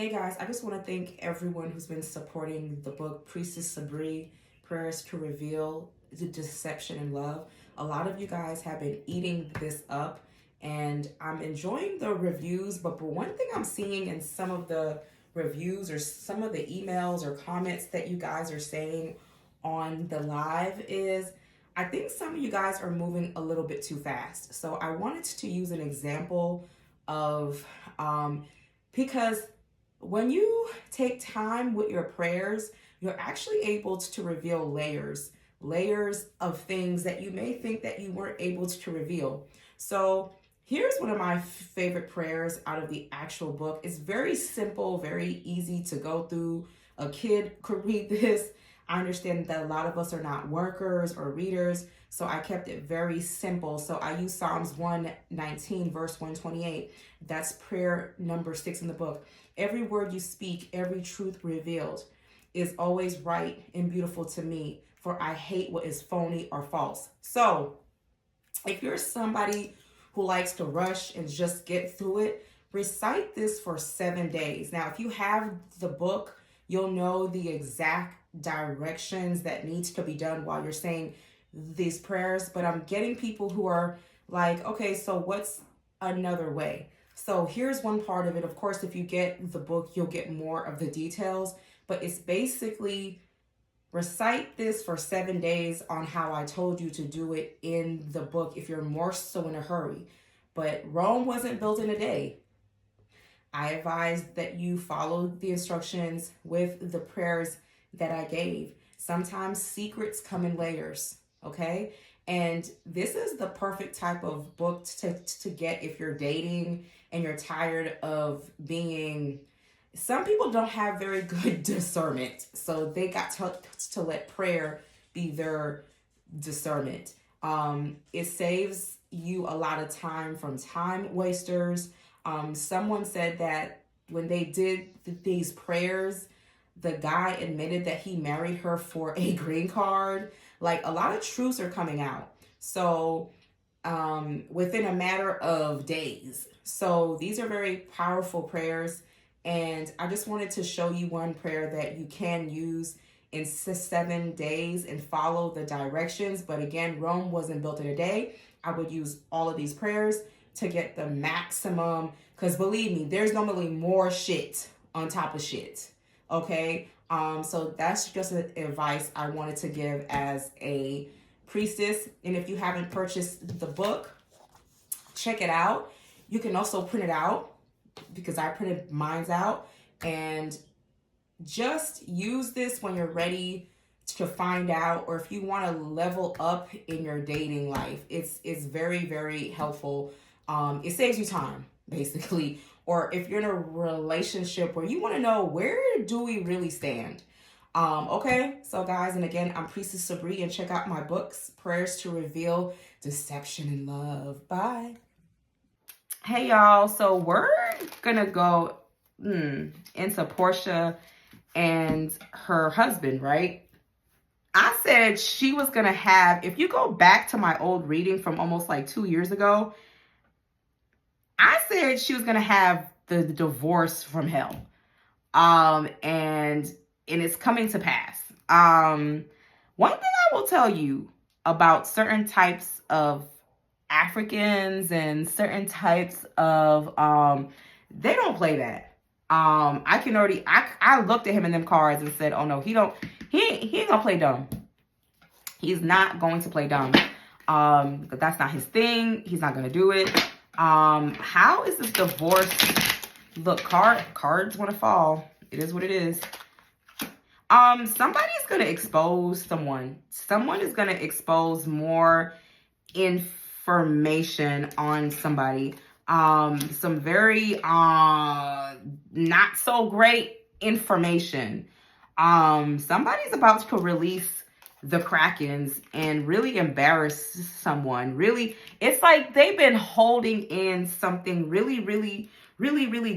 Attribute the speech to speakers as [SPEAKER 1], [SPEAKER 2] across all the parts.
[SPEAKER 1] Hey guys, I just want to thank everyone who's been supporting the book Priestess Sabri, Prayers to Reveal the Deception in Love. A lot of you guys have been eating this up and I'm enjoying the reviews, but one thing I'm seeing in some of the reviews or some of the emails or comments that you guys are saying on the live is I think some of you guys are moving a little bit too fast. So I wanted to use an example of because when you take time with your prayers, you're actually able to reveal layers of things that you may think that you weren't able to reveal. So here's one of my favorite prayers out of the actual book. It's very simple, very easy to go through. A kid could read this. I understand that a lot of us are not workers or readers, so I kept it very simple. So I use Psalms 119, verse 128. That's prayer number 6 in the book. Every word you speak, every truth revealed is always right and beautiful to me, for I hate what is phony or false. So if you're somebody who likes to rush and just get through it, recite this for 7 days. Now, if you have the book, you'll know the exact directions that needs to be done while you're saying these prayers. But I'm getting people who are like, okay, so what's another way? So here's one part of it. Of course, if you get the book, you'll get more of the details, but it's basically recite this for 7 days on how I told you to do it in the book if you're more so in a hurry. But Rome wasn't built in a day. I advise that you follow the instructions with the prayers that I gave. Sometimes secrets come in layers, okay? And this is the perfect type of book to get if you're dating and you're tired of being... Some people don't have very good discernment, so they got to let prayer be their discernment. It saves you a lot of time from time wasters. Someone said that when they did these prayers, the guy admitted that he married her for a green card. Like, a lot of truths are coming out. So within a matter of days. So these are very powerful prayers. And I just wanted to show you one prayer that you can use in 7 days and follow the directions. But again, Rome wasn't built in a day. I would use all of these prayers to get the maximum, because believe me, there's normally more shit on top of shit. Okay, so that's just an advice I wanted to give as a priestess. And if you haven't purchased the book, check it out. You can also print it out, because I printed mine out, and just use this when you're ready to find out, or if you want to level up in your dating life. It's very, very helpful. It saves you time, basically. Or if you're in a relationship where you want to know, where do we really stand? Okay, so guys, and again, I'm Priestess Sabri, and check out my books, Prayers to Reveal Deception in Love. Bye. Hey y'all, so we're gonna go into Porsha and her husband, right? I said she was gonna have, if you go back to my old reading from almost like 2 years ago, I said she was gonna have the divorce from hell. And it's coming to pass. One thing I will tell you about certain types of Africans and certain types of, they don't play that. I looked at him in them cards and said, oh no, he ain't gonna play dumb. He's not going to play dumb. But that's not his thing. He's not gonna do it. How is this divorce? Look, cards want to fall. It is what it is. Somebody's gonna expose someone. Someone is gonna expose more information on somebody. Some very not so great information. Somebody's about to release the Krakens and really embarrass someone. Really, it's like they've been holding in something really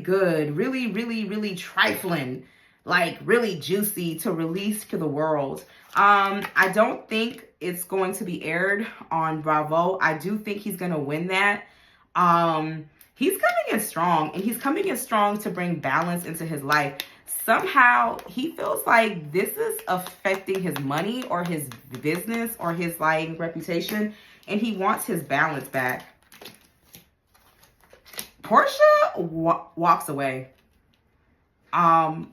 [SPEAKER 1] good, really trifling, like really juicy to release to the world. I don't think it's going to be aired on Bravo. I do think he's going to win that. He's coming in strong, and he's coming in strong to bring balance into his life. Somehow he feels like this is affecting his money or his business or his like reputation, and he wants his balance back. Porsha walks away. Porsha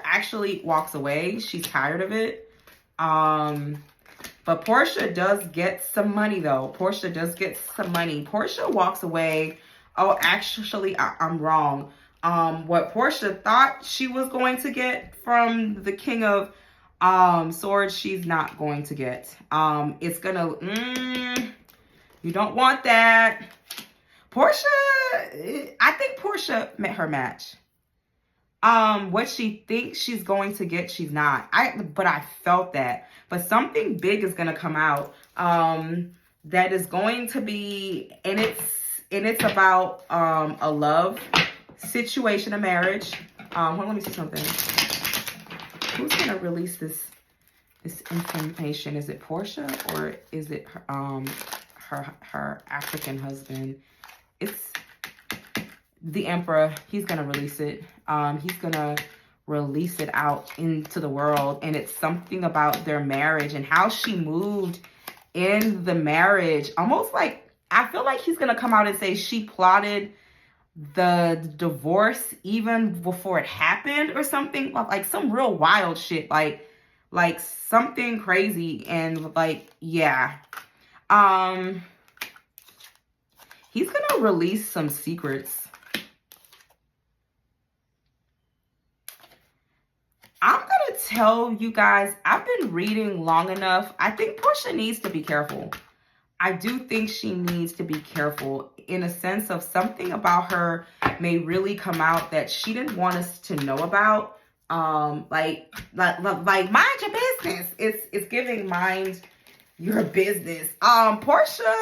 [SPEAKER 1] actually walks away. She's tired of it. But Porsha does get some money, though. Porsha does get some money. Porsha walks away. Oh, actually, I'm wrong. What Porsha thought she was going to get from the King of Swords, she's not going to get. It's gonna, you don't want that. Porsha, I think Porsha met her match. What she thinks she's going to get, she's not. But I felt that. But something big is gonna come out. That is going to be, and it's about a love situation, a marriage. Hold on, let me see something. Who's gonna release this information? Is it Porsha or is it her African husband? It's the Emperor. He's gonna release it. He's gonna release it out into the world, and it's something about their marriage and how she moved in the marriage. Almost like, I feel like he's gonna come out and say she plotted the divorce even before it happened or something, like some real wild shit, like something crazy. And like, yeah, he's gonna release some secrets. I'm gonna tell you guys, I've been reading long enough. I think Porsha needs to be careful. I do think she needs to be careful in a sense of something about her may really come out that she didn't want us to know about. Like mind your business. It's giving mind your business. Porsha,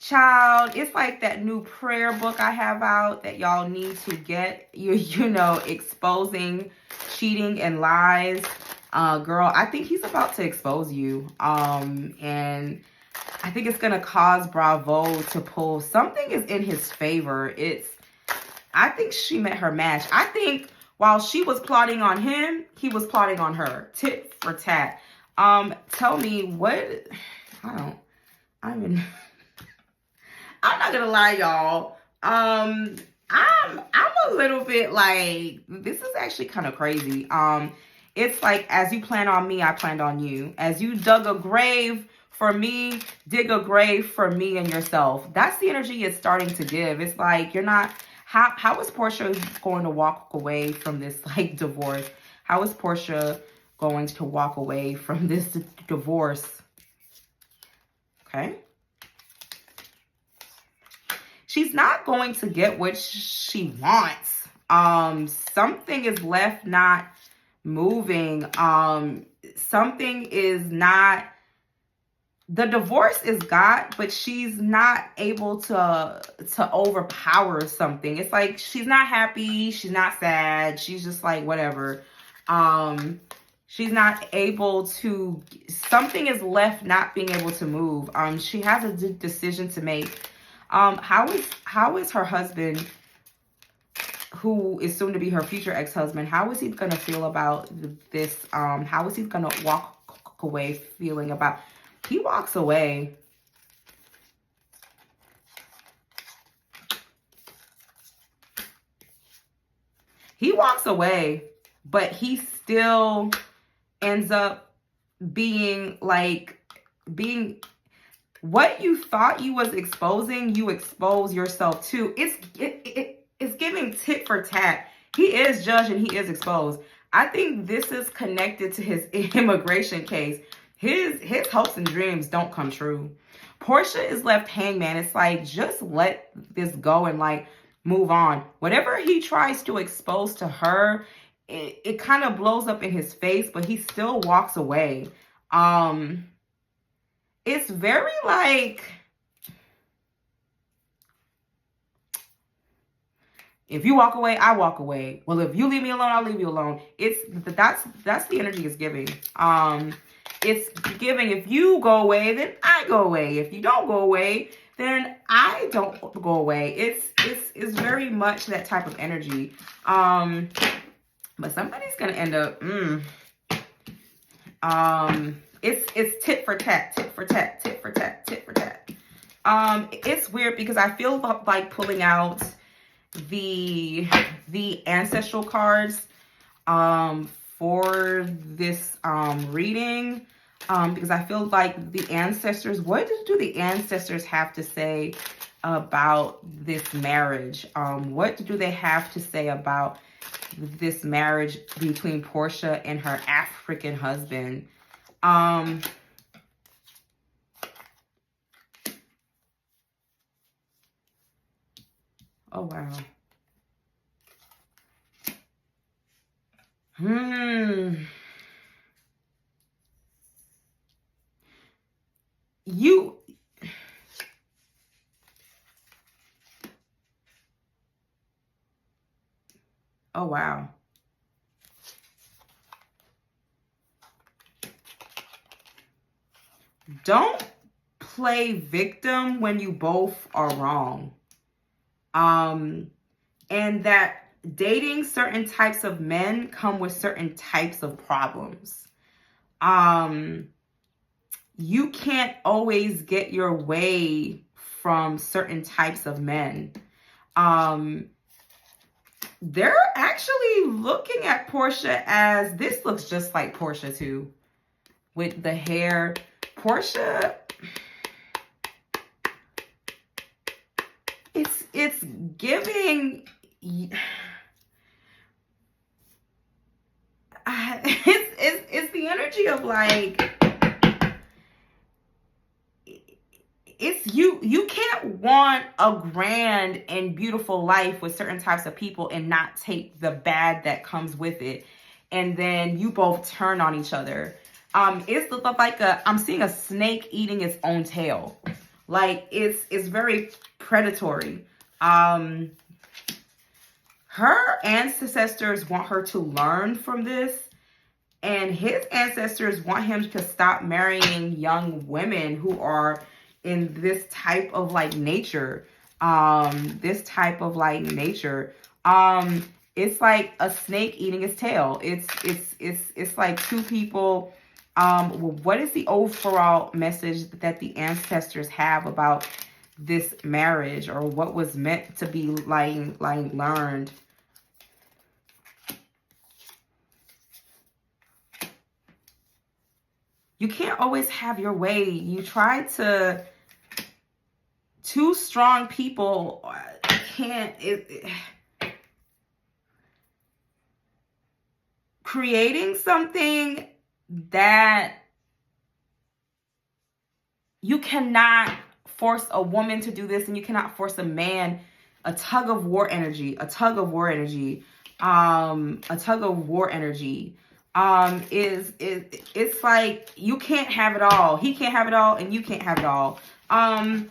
[SPEAKER 1] child, it's like that new prayer book I have out that y'all need to get. You know, exposing cheating and lies. Girl, I think he's about to expose you. And I think it's gonna cause Bravo to pull. Something is in his favor. I think she met her match. I think while she was plotting on him, he was plotting on her. Tit for tat. Tell me what, I'm not gonna lie, y'all. I'm a little bit like, this is actually kind of crazy. It's like, as you plan on me, I planned on you. As you dug a grave for me, dig a grave for me and yourself. That's the energy it's starting to give. It's like, you're not, how is Porsha going to walk away from this like divorce? How is Porsha going to walk away from this divorce? Okay. She's not going to get what she wants. Something is left not moving. Something is not, the divorce is got, but she's not able to overpower something. It's like she's not happy, she's not sad, she's just like whatever. She's not able to, something is left not being able to move. She has a decision to make. How is her husband, who is soon to be her future ex-husband, how is he gonna feel about this? How is he gonna walk away feeling about? He walks away. He walks away, but he still ends up being like, what you thought you was exposing, you expose yourself to. It's giving tit for tat. He is judged and he is exposed. I think this is connected to his immigration case. His hopes and dreams don't come true. Porsha is left hangman. It's like, just let this go and like move on. Whatever he tries to expose to her, it kind of blows up in his face, but he still walks away. It's very like, if you walk away, I walk away. Well, if you leave me alone, I'll leave you alone. That's the energy it's giving. It's giving, if you go away, then I go away. If you don't go away, then I don't go away. It's very much that type of energy. But somebody's gonna end up, it's tit for tat, tit for tat, tit for tat, tit for tat. It's weird because I feel like pulling out the ancestral cards, for this, reading, because I feel like the ancestors, what do the ancestors have to say about this marriage? What do they have to say about this marriage between Porsha and her African husband? Oh, wow. You, oh, wow. Don't play victim when you both are wrong. And that dating certain types of men come with certain types of problems. You can't always get your way from certain types of men. They're actually looking at Porsha as, this looks just like Porsha too, with the hair. Porsha, it's giving, it's the energy of like, it's you can't want a grand and beautiful life with certain types of people and not take the bad that comes with it, and then you both turn on each other. It's like I'm seeing a snake eating its own tail. Like it's very predatory. Her ancestors want her to learn from this, and his ancestors want him to stop marrying young women who are in this type of like nature. It's like a snake eating its tail. It's like two people. What is the overall message that the ancestors have about this marriage, or what was meant to be like learned? You can't always have your way. You try to, two strong people can't, creating something that you cannot force a woman to do this, and you cannot force a man, a tug of war energy, it's like you can't have it all. He can't have it all, and you can't have it all. I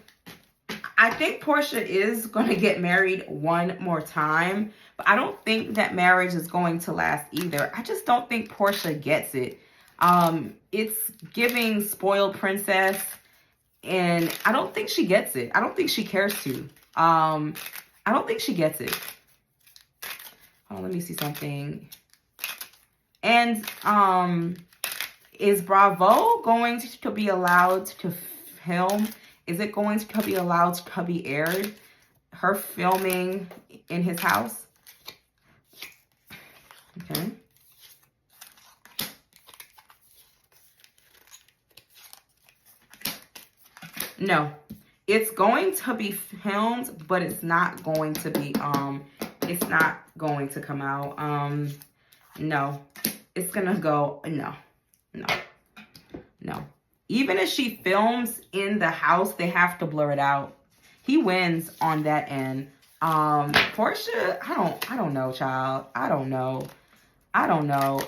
[SPEAKER 1] think Porsha is going to get married one more time, but I don't think that marriage is going to last either. I just don't think Porsha gets it. It's giving spoiled princess, and I don't think she gets it. I don't think she cares to. I don't think she gets it. Oh, let me see something. And is Bravo going to be allowed to film? Is it going to be allowed to be aired? Her filming in his house? Okay. No. It's going to be filmed, but it's not going to be, it's not going to come out. No. It's gonna go, no. Even if she films in the house, they have to blur it out. He wins on that end. Porsha, I don't know, child. I don't know.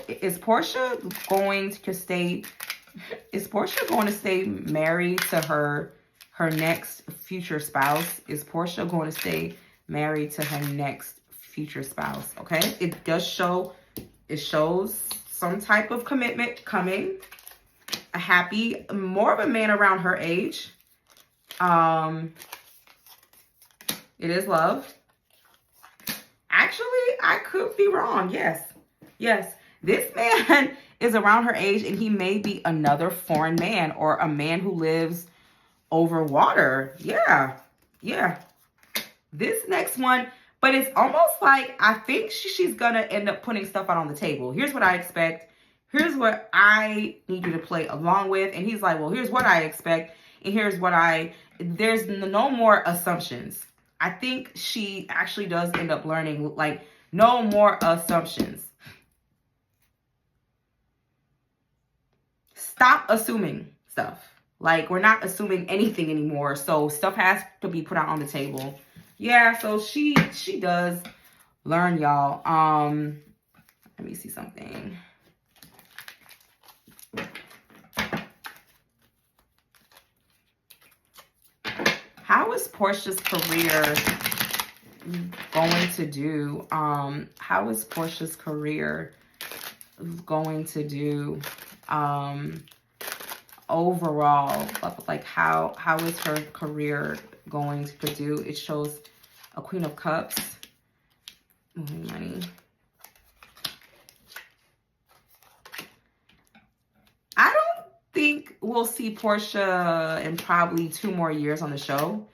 [SPEAKER 1] Is Porsha going to stay married to her next future spouse? Is Porsha going to stay married to her next future spouse? Okay, it shows some type of commitment coming. More of a man around her age. It is love. Actually, I could be wrong. Yes. Yes. This man is around her age, and he may be another foreign man or a man who lives over water. Yeah. Yeah. This next one, but it's almost like I think she's going to end up putting stuff out on the table. Here's what I expect. Here's what I need you to play along with. And he's like, well, here's what I expect. And here's what there's no more assumptions. I think she actually does end up learning, like, no more assumptions. Stop assuming stuff. Like, we're not assuming anything anymore. So stuff has to be put out on the table. Yeah, so she does learn, y'all. Let me see something. How is Porscha's career going to do? How is Porscha's career going to do overall? Like, how is her career going to do? It shows a Queen of Cups, money. I don't think we'll see Porscha in probably 2 more years on the show.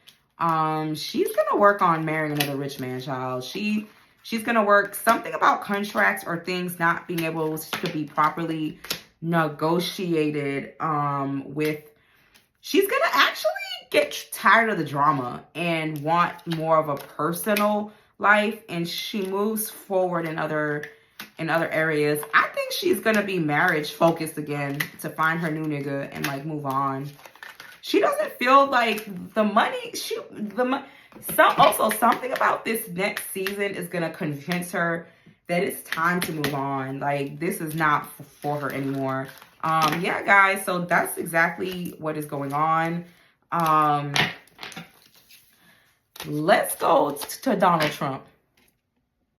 [SPEAKER 1] She's gonna work on marrying another rich man, child. She's gonna work something about contracts or things not being able to be properly negotiated with. She's gonna actually get tired of the drama and want more of a personal life, and she moves forward in other areas. I think she's gonna be marriage focused again to find her new nigga and like move on. She doesn't feel like the money. Also something about this next season is gonna convince her that it's time to move on. Like, this is not for her anymore. Yeah, guys, so that's exactly what is going on. Let's go to Donald Trump.